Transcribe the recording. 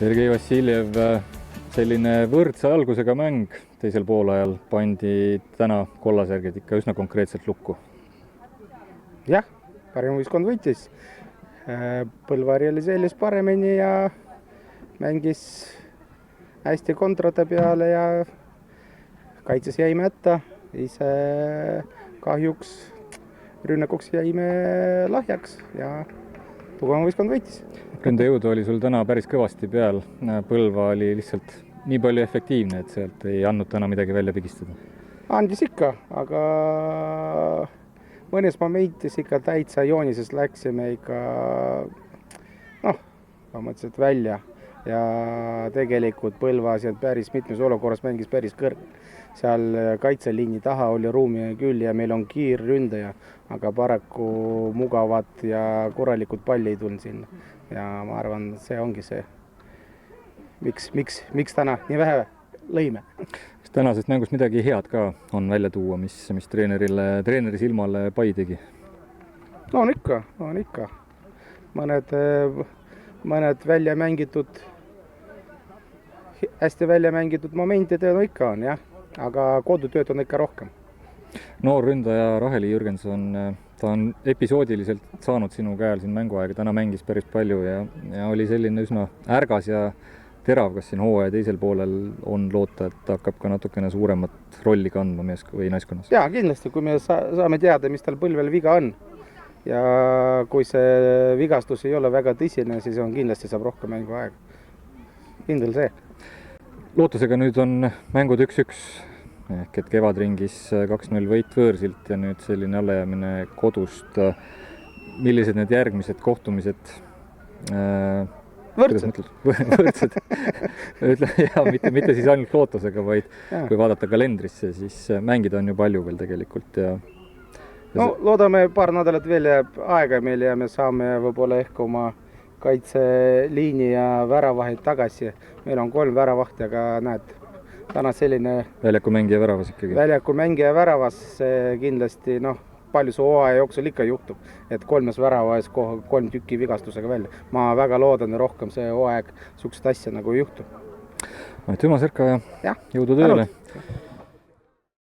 Sergei Vassiljev, selline võrdse algusega mäng teisel poolajal pandi täna kollasärgid ikka üsna konkreetselt lukku. Jah, parem võistkond võitis. Põlvari oli sellis paremini ja mängis hästi kontrate peale ja kaitses jäime hätta. Ise kahjuks rünnakuks jäime lahjaks ja tugevam võistkond võitis. Ründejõudu oli sul täna päris kõvasti peal. Põlva oli lihtsalt nii palju efektiivne, et sealt ei andnud täna midagi välja pigistada. Andis ikka, aga mõnes momentis ikka täitsa joonises läksime ikka põhimõtteliselt välja ja tegelikult Põlva päris mitmes olukorras mängis päris kõrgel. Seal kaitseliini taha oli ruumi küll ja meil on kiirründaja, aga paraku mugavad ja korralikud palli ei tulnud sinna. Ja ma arvan, see ongi see, miks täna nii vähe lõime. Kas tänasest mängust midagi head ka on välja tuua, mis treeneri silmale pai tegi? No on ikka. Mõned välja mängitud, hästi välja mängitud momentid ikka on, jah. Aga kodutööd on ikka rohkem. Noor ründaja Raheli Jürgenson, ta on episoodiliselt saanud sinu käel siin mänguaega, täna mängis päris palju ja oli selline üsna ärgas ja terav. Kas siin hooaja teisel poolel on loota, et ta hakkab ka natukene suuremat rolli kandma mees- või naiskonnas? Jaa, kindlasti, kui me saame teada, mis tal põlvel viga on ja kui see vigastus ei ole väga tõsine, siis on kindlasti saab rohkem mänguaega. Kindel see. Lootusega nüüd on mängud 1-1 ehk et kevadringis 2-0 võit võõrsilt ja nüüd selline allajäämine kodust. Millised need järgmised kohtumised? Võrdsed. Võrdsed. Ja, mitte siis ainult lootusega, vaid kui vaadata kalendrisse, siis mängida on ju palju veel tegelikult. No loodame paar nädalat veel jääb aega meil ja me saame võib-olla ehk oma kaitseliini ja väravaheid tagasi. Meil on 3 väravahti, aga näed, täna selline väljaku mängija väravas ikkagi. Väljaku mängija väravas kindlasti, palju see hooaja jooksul ikka juhtub, et 3 väravas 3 tükki vigastusega välja. Ma väga loodan rohkem see hooaeg sukst asja nagu ei juhtu. Tüma Serka ja jõudu tööle! Tänud.